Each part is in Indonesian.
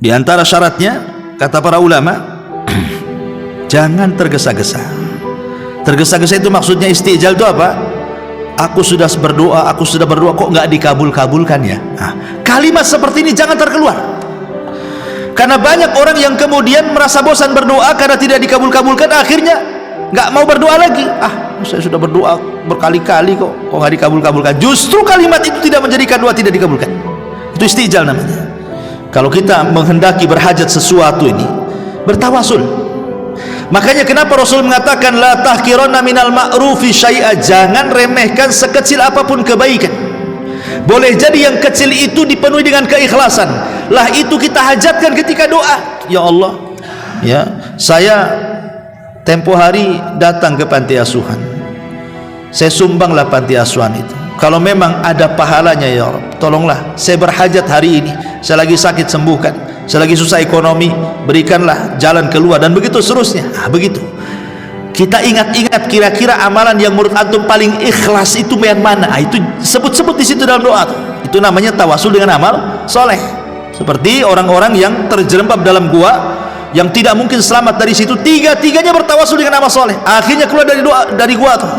Di antara syaratnya, kata para ulama, jangan tergesa-gesa. Tergesa-gesa itu maksudnya istijal itu apa? Aku sudah berdoa kok nggak dikabul-kabulkan ya. Nah, kalimat seperti ini jangan terkeluar. Karena banyak orang yang kemudian merasa bosan berdoa karena tidak dikabul-kabulkan, akhirnya nggak mau berdoa lagi. Saya sudah berdoa berkali-kali kok nggak dikabul-kabulkan. Justru kalimat itu tidak menjadikan doa tidak dikabulkan. Itu istijal namanya. Kalau kita menghendaki berhajat sesuatu ini, bertawasul. Makanya kenapa Rasul mengatakan la tahqiranna minal ma'rufi syai'a, jangan remehkan sekecil apapun kebaikan. Boleh jadi yang kecil itu dipenuhi dengan keikhlasan, lah itu kita hajatkan ketika doa. Ya Allah, ya saya tempo hari datang ke panti asuhan, saya sumbanglah panti asuhan itu. Kalau memang ada pahalanya ya Rabb, tolonglah saya berhajat hari ini, saya lagi sakit sembuhkan, saya lagi susah ekonomi, berikanlah jalan keluar, dan begitu seterusnya. Begitu kita ingat-ingat kira-kira amalan yang menurut antum paling ikhlas itu yang mana. Itu sebut-sebut di situ dalam doa. Itu namanya tawasul dengan amal soleh. Seperti orang-orang yang terjerembab dalam gua yang tidak mungkin selamat dari situ, tiga-tiganya bertawasul dengan amal soleh, akhirnya keluar dari gua tuh.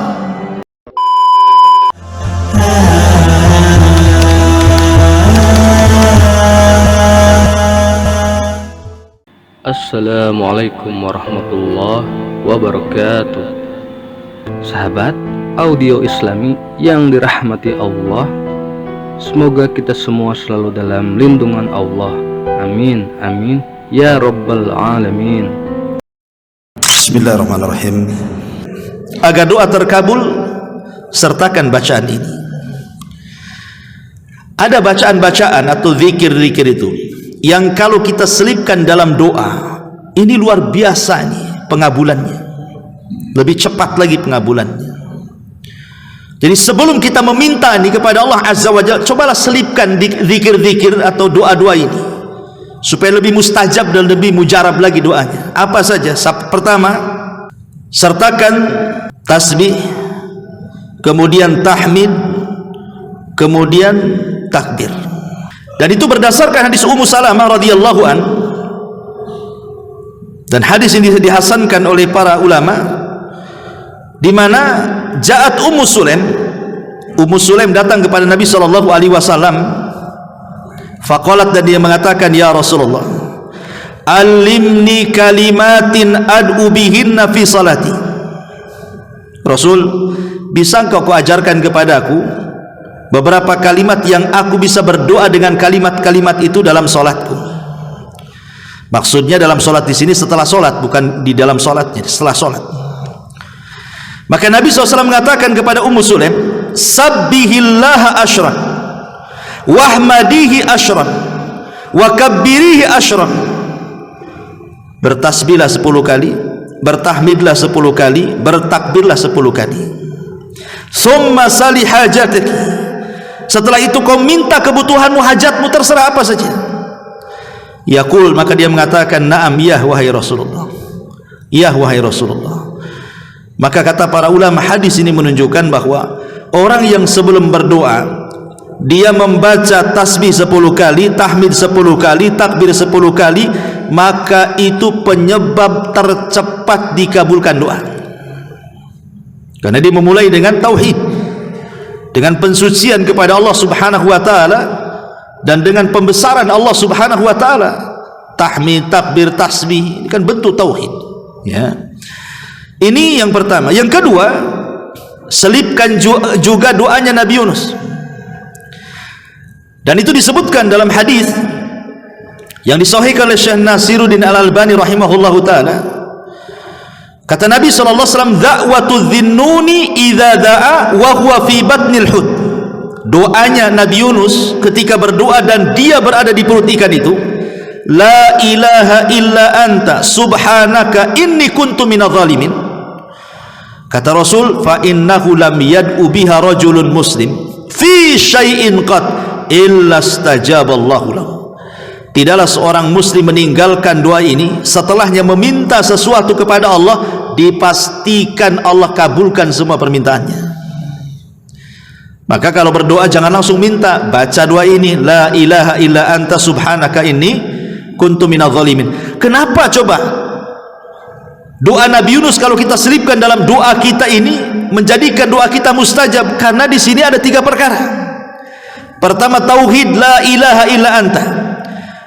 Assalamualaikum warahmatullahi wabarakatuh. Sahabat audio islami yang dirahmati Allah, semoga kita semua selalu dalam lindungan Allah. Amin, amin, ya rabbal alamin. Bismillahirrahmanirrahim. Agar doa terkabul, sertakan bacaan ini. Ada bacaan-bacaan atau zikir-zikir itu yang kalau kita selipkan dalam doa, ini luar biasa nih pengabulannya, lebih cepat lagi pengabulannya. Jadi sebelum kita meminta nih kepada Allah Azza wa Jalla, cobalah selipkan zikir-zikir atau doa-doa ini supaya lebih mustajab dan lebih mujarab lagi doanya. Apa saja? Pertama, sertakan tasbih, kemudian tahmid, kemudian takbir. Dan itu berdasarkan hadis Ummu Salamah radhiyallahu an, dan hadis ini dihasankan oleh para ulama, di mana ja'at Ummu Sulaim datang kepada Nabi sallallahu alaihi wasallam, faqalat, dan dia mengatakan, ya Rasulullah, alimni kalimatin ad'u bihinna fi salati. Rasul, bisa engkau ajarkan kepadaku beberapa kalimat yang aku bisa berdoa dengan kalimat-kalimat itu dalam solatku. Maksudnya dalam solat di sini setelah solat, bukan di dalam solatnya, setelah solat. Maka Nabi SAW mengatakan kepada Ummu Sulaim, sabbihillaha asyran, wahmadihi asyran, wakabbirihi asyran. Bertasbihlah 10 kali, bertahmidlah 10 kali, bertakbirlah 10 kali. Summa sali hajatik. Setelah itu kau minta kebutuhanmu, hajatmu, terserah apa saja. Yaqul, maka dia mengatakan, na'am, ya wahai Rasulullah, ya wahai Rasulullah. Maka kata para ulama, hadis ini menunjukkan bahwa orang yang sebelum berdoa dia membaca tasbih 10 kali, tahmid 10 kali, takbir 10 kali, maka itu penyebab tercepat dikabulkan doa. Karena dia memulai dengan tauhid, dengan pensucian kepada Allah Subhanahu wa taala, dan dengan pembesaran Allah Subhanahu wa taala. Tahmid, takbir, tasbih, ini kan bentuk tauhid, ya. Ini yang pertama. Yang kedua, selipkan juga doanya Nabi Yunus. Dan itu disebutkan dalam hadis yang disahihkan oleh Syekh Nasiruddin Al-Albani rahimahullahu taala. Kata Nabi SAW, da'watu dhinnuni idza da'a wa huwa fi batnil hut. Doanya Nabi Yunus ketika berdoa dan dia berada di perut ikan itu, la ilaha illa anta subhanaka inni kuntu minadh dhalimin. Kata Rasul, fa innahu lam yad'u biha rajulun muslim fi syai'in qad illa stajaballahu lahu. Tidaklah seorang muslim meninggalkan doa ini setelahnya meminta sesuatu kepada Allah, dipastikan Allah kabulkan semua permintaannya. Maka kalau berdoa jangan langsung minta, baca doa ini, la ilaha illa anta subhanaka inni kuntu minadh dhalimin. Kenapa coba doa Nabi Yunus kalau kita selipkan dalam doa kita ini menjadikan doa kita mustajab? Karena di sini ada 3 perkara. Pertama, tauhid la ilaha illa anta.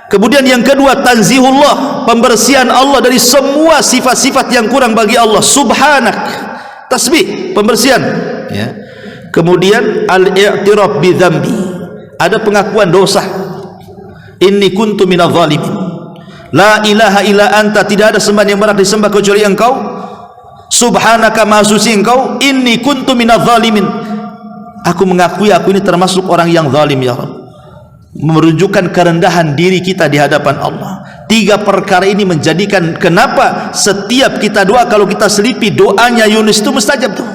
Kemudian yang kedua, tanzihullah, pembersihan Allah dari semua sifat-sifat yang kurang bagi Allah. Subhanak, tasbih, pembersihan, ya. Kemudian al-i'tiraf bi dzambi, ada pengakuan dosa. Inni kuntu minadh dhalimin. La ilaha illa anta, tidak ada sembahan yang berhak disembah kecuali Engkau. Subhanaka, maha suci Engkau. Inni kuntu minadh dhalimin, aku mengakui aku ini termasuk orang yang zalim ya Rabb. Menunjukkan kerendahan diri kita di hadapan Allah. 3 perkara ini menjadikan kenapa setiap kita doa, kalau kita selipi doanya Yunus itu mustajab tuh.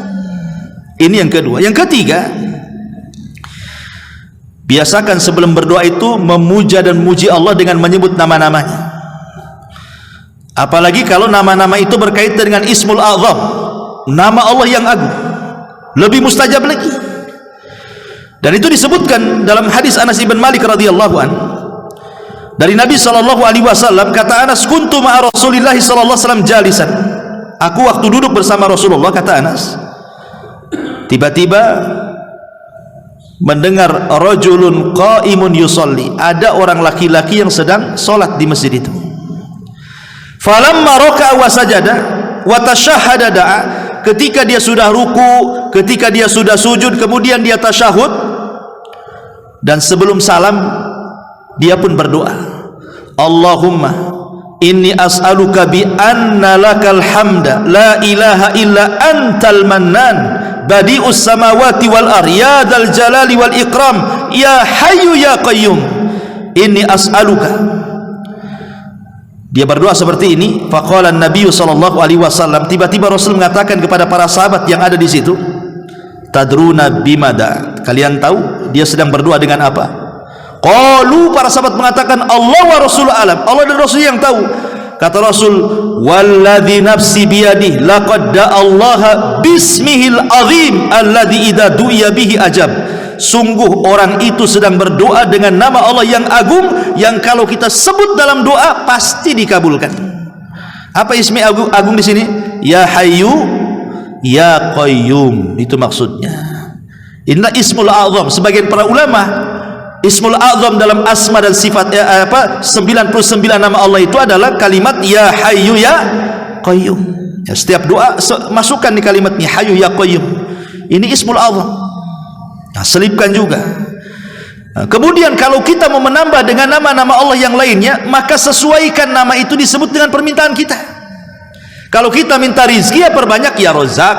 Ini yang kedua. Yang ketiga, biasakan sebelum berdoa itu memuja dan memuji Allah dengan menyebut nama-namanya. Apalagi kalau nama-nama itu berkaitan dengan Ismul A'zam, nama Allah yang agung, lebih mustajab lagi. Dan itu disebutkan dalam hadis Anas ibn Malik radhiyallahu an dari Nabi sallallahu alaihi wasallam, kata Anas, kuntu ma'a Rasulillah sallallahu alaihi wasallam jalisan. Aku waktu duduk bersama Rasulullah, kata Anas, tiba-tiba mendengar rajulun qaimun yusalli, ada orang laki-laki yang sedang salat di masjid itu. Falamma raka'a wa sajada wa tashahhada da'a, ketika dia sudah ruku, ketika dia sudah sujud, kemudian dia tasyahud, dan sebelum salam dia pun berdoa, Allahumma inni as'aluka bi anna lakal hamda la ilaha illa antal mannan badi'us samawati wal ardi ya dzal jalali wal ikram ya hayyu ya qayyum inni as'aluka. Dia berdoa seperti ini. Faqala an-nabiy sallallahu alaihi wasallam, tiba-tiba Rasul mengatakan kepada para sahabat yang ada di situ, tadruna bimada, kalian tahu dia sedang berdoa dengan apa? Qalu, para sahabat mengatakan, Allah wa Rasul alam, Allah dan Rasul yang tahu. Kata Rasul, walladzi nafsi biyadihi laqad da'allaha bismihil azim alladzi idza du'iya bihi ajab. Sungguh orang itu sedang berdoa dengan nama Allah yang agung, yang kalau kita sebut dalam doa pasti dikabulkan. Apa ismi agung di sini? Ya Hayyu ya Qayyum, itu maksudnya. Inilah Ismul A'zam. Sebagian para ulama, Ismul A'zam dalam asma dan sifat 99 nama Allah itu adalah kalimat Ya Hayyu ya Qayyum. Ya, setiap doa masukkan di kalimatnya Hayyu ya Qayyum. Ini Ismul A'zam. Nah, selipkan juga. Nah, kemudian kalau kita mau menambah dengan nama-nama Allah yang lainnya, maka sesuaikan nama itu disebut dengan permintaan kita. Kalau kita minta rizki, ya perbanyak ya Razak.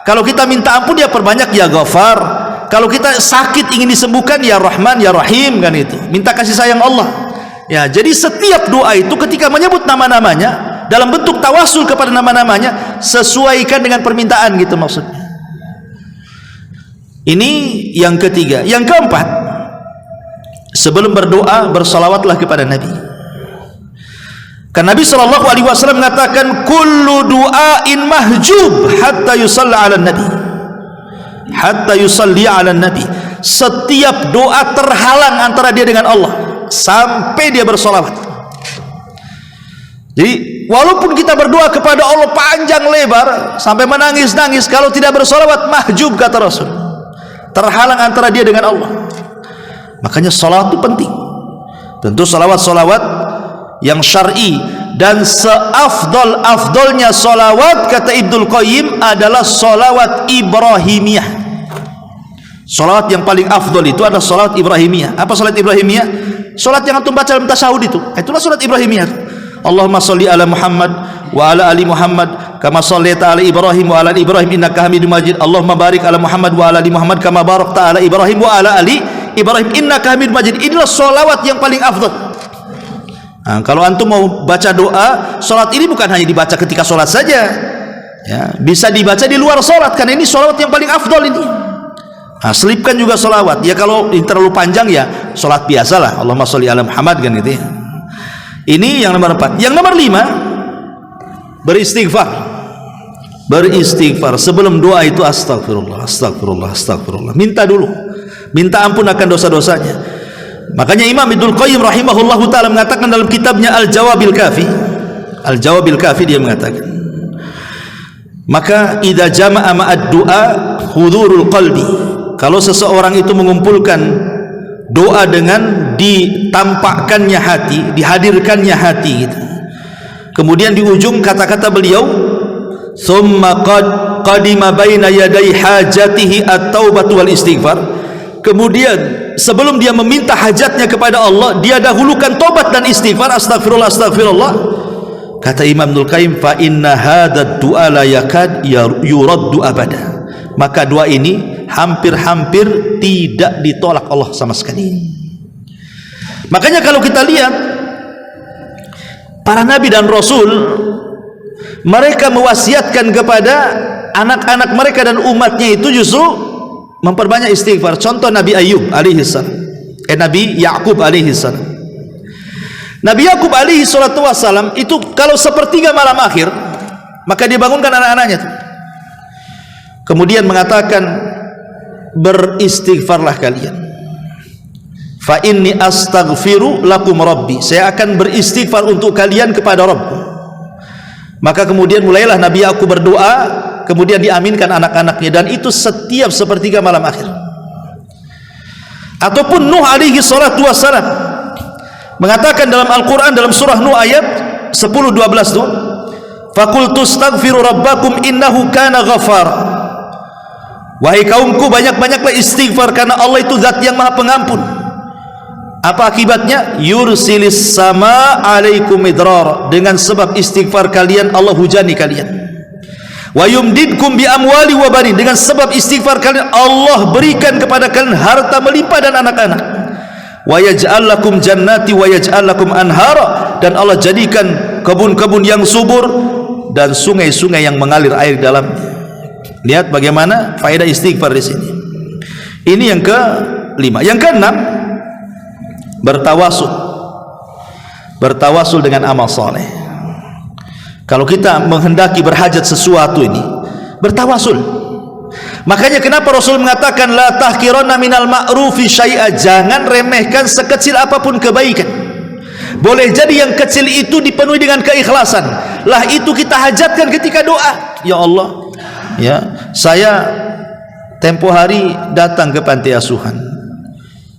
Kalau kita minta ampun, ya perbanyak ya Ghafar. Kalau kita sakit ingin disembuhkan, ya Rahman ya Rahim, kan itu. Minta kasih sayang Allah. Ya, jadi setiap doa itu ketika menyebut nama-namanya dalam bentuk tawasul kepada nama-namanya, sesuaikan dengan permintaan gitu maksudnya. Ini yang ketiga. Yang keempat, sebelum berdoa bersalawatlah kepada Nabi. Karena Nabi sallallahu alaihi wasallam mengatakan kullu du'ain mahjub hatta yusalla 'alan nabi. Hatta yusalli 'alan nabi. Setiap doa terhalang antara dia dengan Allah sampai dia bersalawat. Jadi walaupun kita berdoa kepada Allah panjang lebar sampai menangis-nangis, kalau tidak bersalawat mahjub, kata Rasul, terhalang antara dia dengan Allah. Makanya salawat itu penting. Tentu salawat-salawat yang syar'i, dan seafdol-afdolnya salawat, kata Ibnul Qayyim, adalah salawat Ibrahimiyah. Salawat yang paling afdol itu adalah salawat Ibrahimiyah. Apa salat Ibrahimiyah? Salat yang antum baca dalam tasyahud itu. Itulah salat Ibrahimiyah. Allahumma sholli ala Muhammad wa ala ali Muhammad kama shallaita ala Ibrahim wa ala ali Ibrahim innaka Hamidum Majid. Allahumma barik ala Muhammad wa ala ali Muhammad kama barakta ala Ibrahim wa ala ali Ibrahim innaka Hamidum Majid. Inilah salawat yang paling afdal. Nah, kalau antum mau baca doa, salat ini bukan hanya dibaca ketika salat saja. Ya, bisa dibaca di luar salat, karena ini salawat yang paling afdal ini. Nah, selipkan juga salawat. Ya kalau terlalu panjang ya salat biasalah. Allahumma sholli ala Muhammad, kan gitu ya. Ini yang nomor 4. Yang nomor 5, beristighfar. Beristighfar sebelum doa itu astagfirullah, astagfirullah, astagfirullah. Minta dulu, minta ampun akan dosa-dosanya. Makanya Imam Ibnul Qayyim rahimahullahu taala mengatakan dalam kitabnya Al-Jawabil Kafi, Al-Jawabil Kafi, dia mengatakan, maka idza jama'a ma'ad du'a hudurul qalbi, kalau seseorang itu mengumpulkan doa dengan ditampakkannya hati, dihadirkannya hati gitu. Kemudian di ujung kata-kata beliau, summa qadima baina yaday hajatihi at-taubatu wal istighfar, kemudian sebelum dia meminta hajatnya kepada Allah, dia dahulukan tobat dan istighfar, astagfirullah astagfirullah. Kata Imam Ibnul Qayyim, fa inna hadzal du'a la yakad yuraddu abada, maka doa ini hampir-hampir tidak ditolak Allah sama sekali. Makanya kalau kita lihat para nabi dan rasul, mereka mewasiatkan kepada anak-anak mereka dan umatnya itu justru memperbanyak istighfar. Contoh Nabi Ayub alaihi salam, Nabi Yakub alaihi salam. Nabi Yakub alaihi salatu wassalam itu kalau sepertiga malam akhir, maka dia bangunkan anak-anaknya itu, kemudian mengatakan, beristighfarlah kalian, fa inni astaghfiru lakum rabbi, saya akan beristighfar untuk kalian kepada Rabb. Maka kemudian mulailah Nabi Yakub berdoa, kemudian diaminkan anak-anaknya, dan itu setiap sepertiga malam akhir. Ataupun Nuh alaihi salatu wassalam mengatakan dalam Al-Quran, dalam surah Nuh ayat 10-12 tu, faqultu astaghfiru rabbakum innahu kana ghafara, wahai kaumku, banyak-banyaklah istighfar karena Allah itu zat yang maha pengampun. Apa akibatnya? Yursilis sama alaikum midrar, dengan sebab istighfar kalian Allah hujani kalian. Wa yumdidkum bi amwali wa banin, dengan sebab istighfar kalian Allah berikan kepada kalian harta melimpah dan anak-anak. Wa yaj'al lakum jannati wa yaj'al lakum anhara, dan Allah jadikan kebun-kebun yang subur dan sungai-sungai yang mengalir air dalamnya. Lihat bagaimana faedah istighfar di sini. Ini yang ke-5. Yang ke-6, bertawasul. Bertawasul dengan amal saleh. Kalau kita menghendaki berhajat sesuatu ini, bertawasul. Makanya kenapa Rasul mengatakan la tahqiranna minal ma'rufi syai'a, jangan remehkan sekecil apapun kebaikan. Boleh jadi yang kecil itu dipenuhi dengan keikhlasan, lah itu kita hajatkan ketika doa. Ya Allah, ya, saya tempo hari datang ke panti asuhan,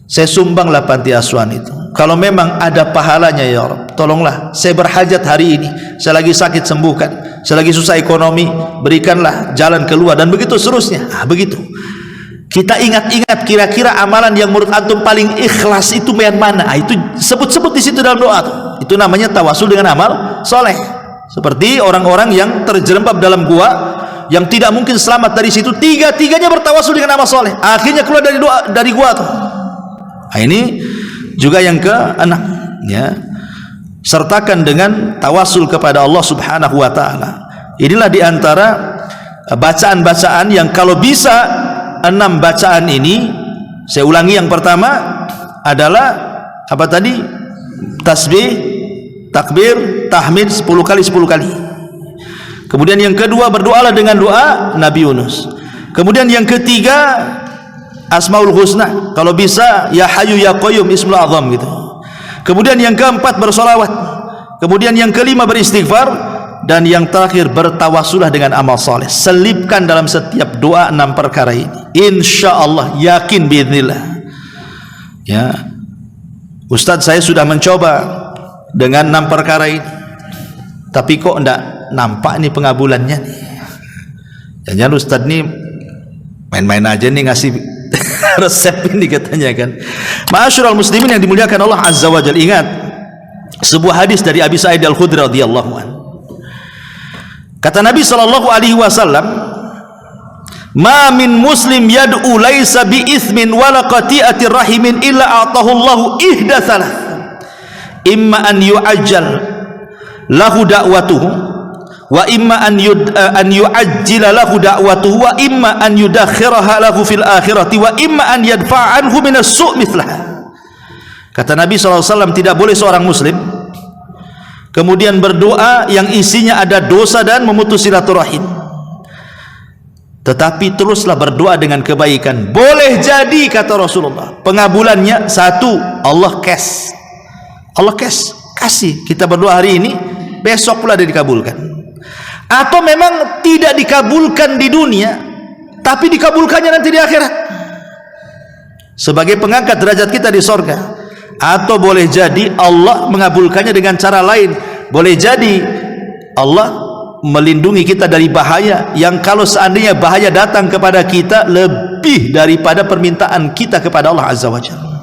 saya sumbanglah panti asuhan itu. Kalau memang ada pahalanya ya Rabb, tolonglah saya berhajat hari ini, saya lagi sakit sembuhkan, saya lagi susah ekonomi, berikanlah jalan keluar, dan begitu seterusnya. Begitu kita ingat-ingat kira-kira amalan yang menurut antum paling ikhlas itu yang mana. Itu sebut-sebut di situ dalam doa tuh. Itu namanya tawasul dengan amal soleh. Seperti orang-orang yang terjerembab dalam gua, yang tidak mungkin selamat dari situ, tiga-tiganya bertawasul dengan amal soleh, akhirnya keluar dari gua tuh. Ini juga yang ke-6, ya, sertakan dengan tawasul kepada Allah subhanahu wa ta'ala. Inilah diantara bacaan-bacaan yang kalau bisa 6 bacaan ini, saya ulangi, yang pertama adalah apa tadi? Tasbih, takbir, tahmid 10 kali 10 kali. Kemudian yang kedua, berdoalah dengan doa Nabi Yunus. Kemudian yang ketiga, Asmaul Husna, kalau bisa ya Hayyu ya Qayyum Ismul Azam gitu. Kemudian yang keempat, bersolawat. Kemudian yang kelima, beristighfar. Dan yang terakhir, bertawasulah dengan amal saleh. Selipkan dalam setiap doa 6 perkara ini, insya Allah, yakin biidznillah. Ya, Ustadz, saya sudah mencoba dengan 6 perkara ini, tapi kok enggak nampak nih pengabulannya nih. Jangan Ustadz nih main-main aja nih ngasih resep ini katanya kan. Ma'asyiral muslimin yang dimuliakan Allah azza wa jalla, ingat sebuah hadis dari Abi Sa'id Al-Khudri radhiyallahu anhu. Kata Nabi sallallahu alaihi wasallam, ma min muslim yad'u laisa bi itsmin wala qati'ati rahimin illa a'tahu Allahu ihda thalath, imma an yu'ajjal lahu da'watuhu wa imma an yu'ajjila lahu da'watuhu wa imma an yudakhiraha lahu fil akhirati wa imma an yadfa'a anhu minas su' mithlaha. Kata Nabi SAW, tidak boleh seorang muslim kemudian berdoa yang isinya ada dosa dan memutus silaturahim, tetapi teruslah berdoa dengan kebaikan. Boleh jadi kata Rasulullah, pengabulannya satu, Allah cash. Allah cash, kasih. Kita berdoa hari ini, besok pula dia dikabulkan. Atau memang tidak dikabulkan di dunia, tapi dikabulkannya nanti di akhirat, sebagai pengangkat derajat kita di sorga. Atau boleh jadi Allah mengabulkannya dengan cara lain. Boleh jadi Allah melindungi kita dari bahaya yang kalau seandainya bahaya datang kepada kita lebih daripada permintaan kita kepada Allah Azza wa Jalla.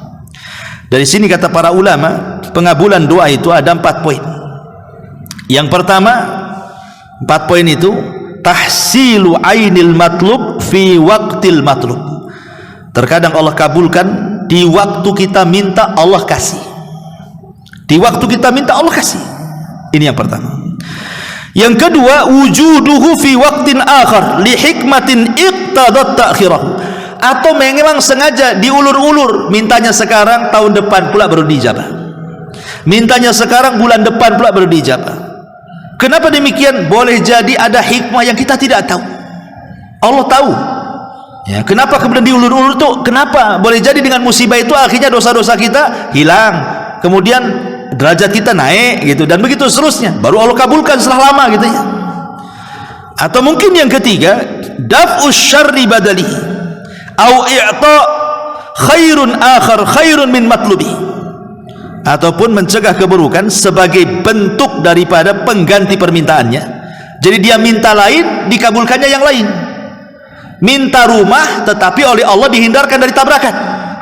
Dari sini kata para ulama, pengabulan doa itu ada 4 poin. Yang pertama, 4 poin itu tahsilu ainil matlub fi waqtil matlub. Terkadang Allah kabulkan di waktu kita minta, Allah kasih. Di waktu kita minta, Allah kasih. Ini yang pertama. Yang kedua, wujuduhu fi waqtin akhar li hikmatin iqtadat ta'khirahu. Atau memang sengaja diulur-ulur, mintanya sekarang, tahun depan pula baru dijabah. Mintanya sekarang, bulan depan pula baru dijabah. Kenapa demikian? Boleh jadi ada hikmah yang kita tidak tahu. Allah tahu. Ya, kenapa kemudian diulur-ulur itu? Kenapa? Boleh jadi dengan musibah itu akhirnya dosa-dosa kita hilang, kemudian derajat kita naik gitu, dan begitu seterusnya, baru Allah kabulkan setelah lama gitu ya. Atau mungkin yang ketiga, daf'us syarri badalihi au i'ta khairun akhar khairun min matlubi. Ataupun mencegah keburukan sebagai bentuk daripada pengganti permintaannya. Jadi dia minta lain, dikabulkannya yang lain. Minta rumah tetapi oleh Allah dihindarkan dari tabrakan.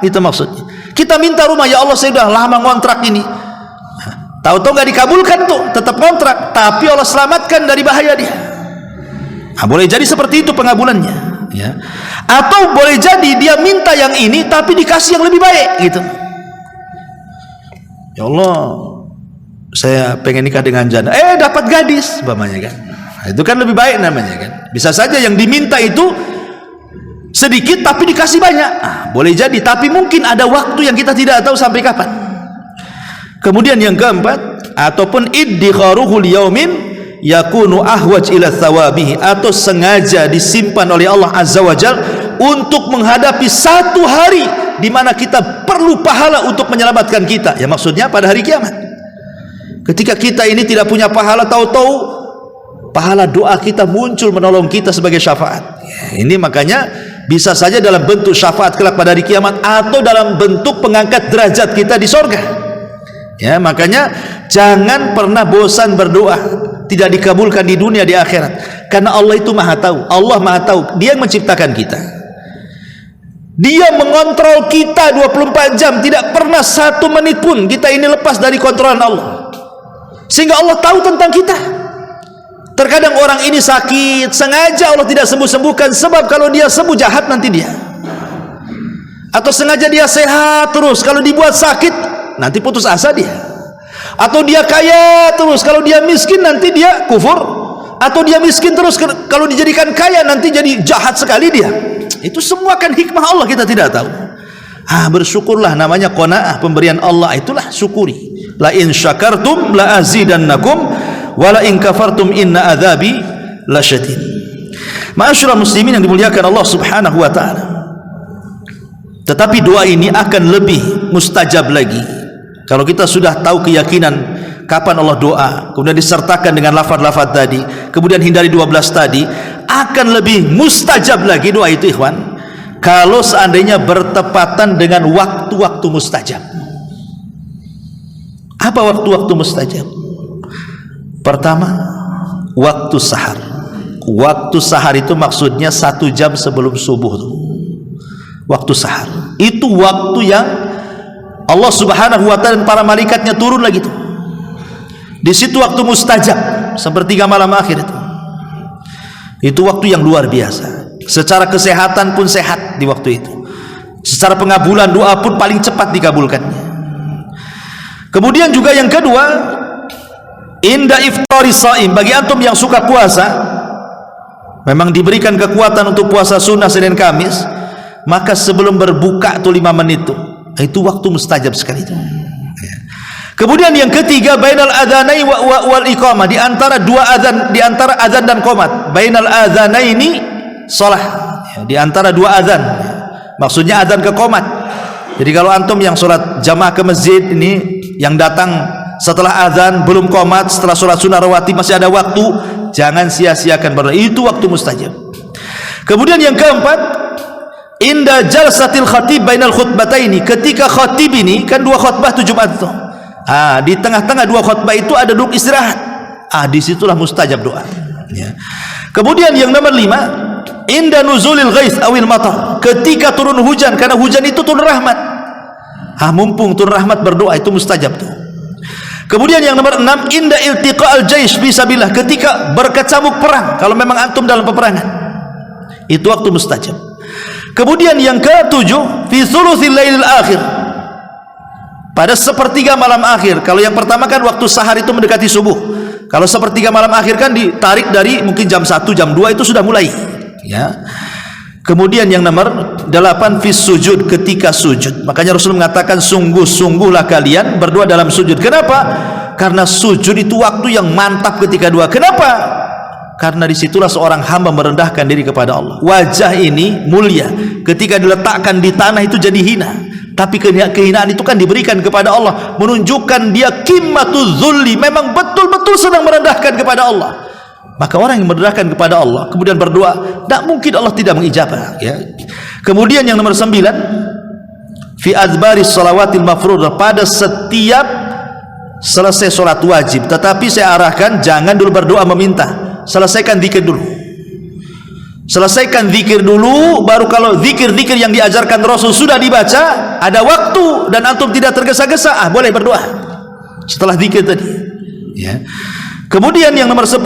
Itu maksudnya. Kita minta rumah, ya Allah saya sudah lama ngontrak ini, tahu-tahu nggak dikabulkan tuh, tetap kontrak, tapi Allah selamatkan dari bahaya dia. Nah, boleh jadi seperti itu pengabulannya, ya. Atau boleh jadi dia minta yang ini tapi dikasih yang lebih baik gitu. Ya Allah, saya pengen nikah dengan janda, dapat gadis, umpamanya kan. Nah, itu kan lebih baik namanya kan. Bisa saja yang diminta itu sedikit tapi dikasih banyak. Boleh jadi, tapi mungkin ada waktu yang kita tidak tahu sampai kapan. Kemudian yang keempat, ataupun iddikharuhu liyaumin yakunu ahwaj ila thawabihi, atau sengaja disimpan oleh Allah Azza wa Jal untuk menghadapi satu hari di mana kita perlu pahala untuk menyelamatkan kita. Ya, maksudnya pada hari kiamat, ketika kita ini tidak punya pahala, tahu-tahu pahala doa kita muncul menolong kita sebagai syafaat. Ya, ini makanya bisa saja dalam bentuk syafaat kelak pada hari kiamat, atau dalam bentuk pengangkat derajat kita di sorga. Ya, makanya jangan pernah bosan berdoa tidak dikabulkan di dunia, di akhirat, karena Allah itu maha tahu. Allah maha tahu, dia yang menciptakan kita, dia mengontrol kita 24 jam, tidak pernah 1 menit pun kita ini lepas dari kontrolan Allah, sehingga Allah tahu tentang kita. Terkadang orang ini sakit, sengaja Allah tidak sembuh-sembuhkan, sebab kalau dia sembuh jahat nanti dia. Atau sengaja dia sehat terus, kalau dibuat sakit nanti putus asa dia. Atau dia kaya terus, kalau dia miskin nanti dia kufur. Atau dia miskin terus, kalau dijadikan kaya nanti jadi jahat sekali dia. Itu semua kan hikmah Allah, kita tidak tahu. Bersyukurlah, namanya qanaah, pemberian Allah itulah syukuri. La in syakartum la azidannakum wala in kafartum inna adzabi lasyadid. Ma'asyiral muslimin yang dimuliakan Allah Subhanahu wa taala. Tetapi doa ini akan lebih mustajab lagi kalau kita sudah tahu keyakinan kapan Allah doa, kemudian disertakan dengan lafaz-lafaz tadi, kemudian hindari 12 tadi, akan lebih mustajab lagi doa itu, ikhwan, kalau seandainya bertepatan dengan waktu-waktu mustajab. Apa waktu-waktu mustajab? Pertama, waktu sahar. Waktu sahar itu maksudnya 1 jam sebelum subuh tuh. Waktu sahar itu waktu yang Allah Subhanahu wa ta'ala dan para malaikatnya turun lagi tuh. Di situ waktu mustajab, sepertiga malam akhir itu. Itu waktu yang luar biasa. Secara kesehatan pun sehat di waktu itu. Secara pengabulan doa pun paling cepat dikabulkannya. Kemudian juga yang kedua, inda iftari shaim, bagi antum yang suka puasa, memang diberikan kekuatan untuk puasa sunnah Senin Kamis, maka sebelum berbuka tuh 5 menit tuh, itu waktu mustajab sekali itu. Kemudian yang ketiga, bainal adzanai wal iqamah, di antara dua azan, di antara azan dan qomat, bainal adzanaini, sholat ya, di antara dua azan, maksudnya azan ke qomat. Jadi kalau antum yang sholat jamaah ke masjid ini, yang datang setelah azan belum qomat, setelah sholat sunnah rawatib masih ada waktu, jangan sia-siakan berdoa, itu waktu mustajab. Kemudian yang keempat, inda jalsatil khatib bainal khutbataini, ketika khatib ini kan dua khutbah tuh Jumat tuh, di tengah-tengah dua khutbah itu ada duduk istirahat, disitulah mustajab doa ya. Kemudian yang nomor 5, inda nuzulil ghais awil matar, ketika turun hujan, karena hujan itu turun rahmat, mumpung turun rahmat berdoa, itu mustajab tuh. Kemudian yang nomor 6, inda iltiqa'al jaish fisabilillah, ketika berkecamuk perang, kalau memang antum dalam peperangan, itu waktu mustajab. Kemudian yang ke-7, fi thuluthil lailil akhir, pada sepertiga malam akhir. Kalau yang pertama kan waktu sahar itu mendekati subuh, kalau sepertiga malam akhir kan ditarik dari mungkin jam 1, jam 2 itu sudah mulai ya. Kemudian yang nomor 8, fis sujud, ketika sujud. Makanya Rasul mengatakan sungguh-sungguhlah kalian berdoa dalam sujud. Kenapa? Karena sujud itu waktu yang mantap ketika doa. Kenapa? Karena disitulah seorang hamba merendahkan diri kepada Allah. Wajah ini mulia, ketika diletakkan di tanah itu jadi hina, tapi kehinaan itu kan diberikan kepada Allah, menunjukkan dia qimmatul dzulli, memang betul-betul sedang merendahkan kepada Allah. Maka orang yang merendahkan kepada Allah kemudian berdoa, tak mungkin Allah tidak mengijabah ya. Kemudian yang nomor 9, fi adbaris shalawatil mafruḍah, pada setiap selesai sholat wajib, tetapi saya arahkan jangan dulu berdoa meminta, selesaikan zikir dulu. Selesaikan zikir dulu, baru kalau zikir-zikir yang diajarkan Rasul sudah dibaca, ada waktu dan antum tidak tergesa-gesa, boleh berdoa setelah zikir tadi ya. Kemudian yang nomor 10,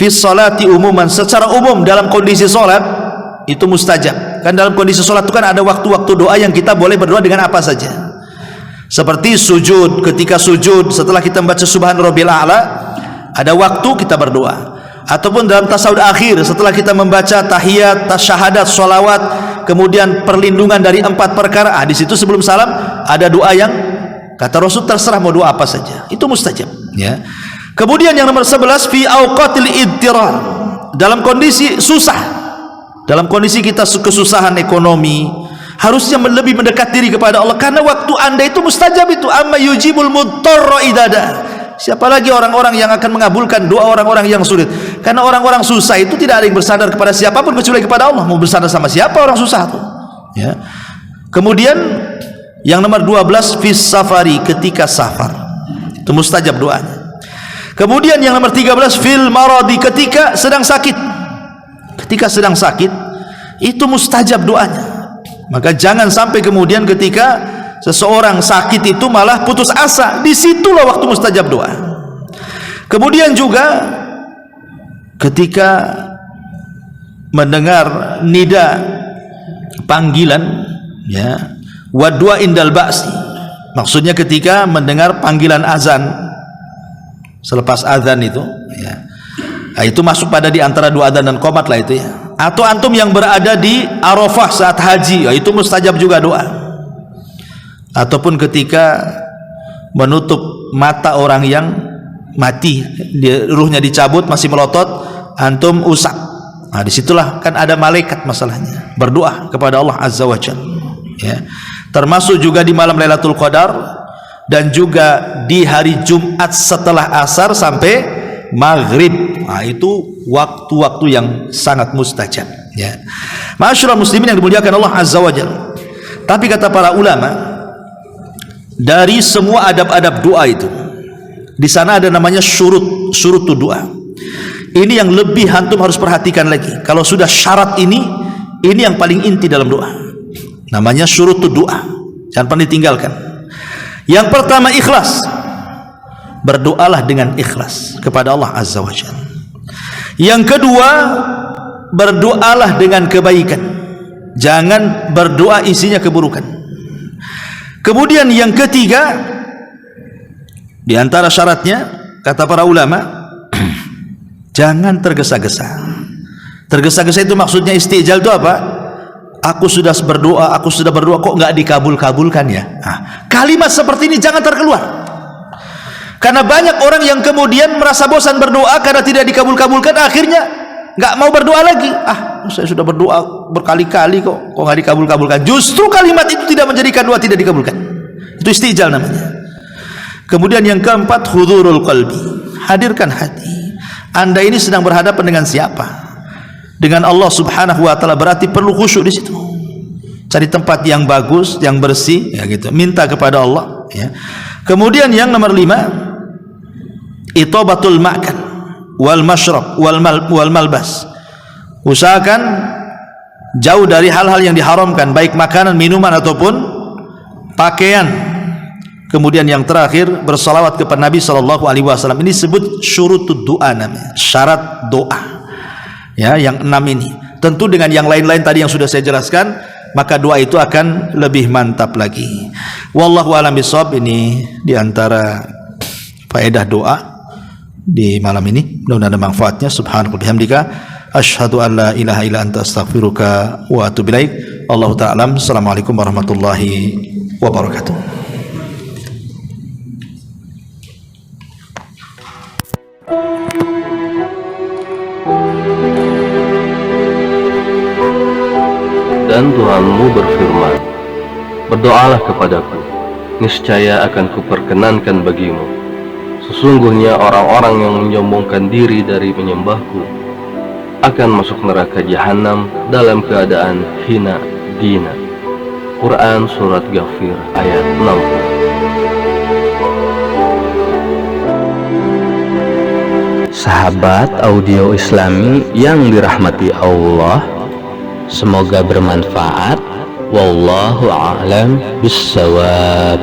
fi sholati umuman, secara umum dalam kondisi sholat itu mustajab. Kan dalam kondisi sholat itu kan ada waktu-waktu doa yang kita boleh berdoa dengan apa saja, seperti sujud, ketika sujud setelah kita membaca subhan rabbil a'la, ada waktu kita berdoa. Ataupun dalam tasawuf akhir setelah kita membaca tahiyat, tasyahadat, sholawat, kemudian perlindungan dari 4 perkara, di situ sebelum salam ada doa yang kata Rasul terserah mau doa apa saja, itu mustajab ya. Kemudian yang nomor 11, fi auqatil idtirar, dalam kondisi susah, dalam kondisi kita kesusahan ekonomi, harusnya lebih mendekat diri kepada Allah, karena waktu anda itu mustajab itu. Amma yujibul mudtarra idada, siapa lagi orang-orang yang akan mengabulkan doa orang-orang yang sulit? Karena orang-orang susah itu tidak ada yang bersandar kepada siapapun kecuali kepada Allah. Mau bersandar sama siapa orang susah itu ya. Kemudian yang nomor 12, fis safari, ketika safar, itu mustajab doanya. Kemudian yang nomor 13, fil maradi, ketika sedang sakit, ketika sedang sakit itu mustajab doanya. Maka jangan sampai kemudian ketika seseorang sakit itu malah putus asa, disitulah waktu mustajab doa. Kemudian juga ketika mendengar nida, panggilan ya, wadua indal ba'si, maksudnya ketika mendengar panggilan azan selepas azan itu ya, itu masuk pada di antara dua azan dan qomat lah itu ya. Atau antum yang berada di Arafah saat haji, itu mustajab juga doa. Ataupun ketika menutup mata orang yang mati, ruhnya dicabut masih melotot, antum usap, disitulah kan ada malaikat masalahnya, berdoa kepada Allah Azza wa Jalla ya. Termasuk juga di malam Lailatul Qadar, dan juga di hari Jumat setelah asar sampai maghrib, itu waktu-waktu yang sangat mustajab ya. Ma'asyiral muslimin yang dimuliakan Allah Azza wa Jalla. Tapi kata para ulama, dari semua adab-adab doa itu, di sana ada namanya syurut doa. Ini yang lebih antum harus perhatikan lagi. Kalau sudah syarat ini yang paling inti dalam doa, namanya syurut doa, jangan pernah ditinggalkan. Yang pertama, ikhlas, berdoalah dengan ikhlas kepada Allah Azza wa Jalla. Yang kedua, berdoalah dengan kebaikan, jangan berdoa isinya keburukan. Kemudian yang ketiga, di antara syaratnya kata para ulama, jangan tergesa-gesa. Tergesa-gesa itu maksudnya istijal itu apa? Aku sudah berdoa kok nggak dikabul-kabulkan ya. Kalimat seperti ini jangan terkeluar, karena banyak orang yang kemudian merasa bosan berdoa karena tidak dikabul-kabulkan, akhirnya nggak mau berdoa lagi. Saya sudah berdoa berkali-kali kok nggak dikabul-kabulkan. Justru kalimat itu tidak menjadikan doa tidak dikabulkan. Itu istijal namanya. Kemudian yang keempat, hudurul qalbi, hadirkan hati. Anda ini sedang berhadapan dengan siapa? Dengan Allah Subhanahu wa taala, berarti perlu khusyuk di situ. Cari tempat yang bagus, yang bersih, ya gitu. Minta kepada Allah, ya. Kemudian yang nomor 5, itobatul makan wal mashrab wal malbas. Usahakan jauh dari hal-hal yang diharamkan, baik makanan, minuman ataupun pakaian. Kemudian yang terakhir, bersalawat kepada Nabi SAW. Ini disebut syurutud doa namanya, syarat doa. Ya, yang 6 ini. Tentu dengan yang lain-lain tadi yang sudah saya jelaskan, maka doa itu akan lebih mantap lagi. Wallahu a'lam bishawab. Ini diantara faedah doa di malam ini. Mudah-mudahan ada manfaatnya. Subhanallah bihamdika, asyhadu an la ilaha illa anta astaghfiruka wa atubu ilaik. Allahu ta'ala alam. Assalamualaikum warahmatullahi wabarakatuh. Dan Tuhanmu berfirman, berdoalah kepadaku, niscaya akan kuperkenankan bagimu. Sesungguhnya orang-orang yang menyombongkan diri dari menyembahku akan masuk neraka jahanam dalam keadaan hina dina. Quran Surat Ghafir ayat 60. Sahabat audio Islami yang dirahmati Allah, semoga bermanfaat. Wallahu a'lam bissawab.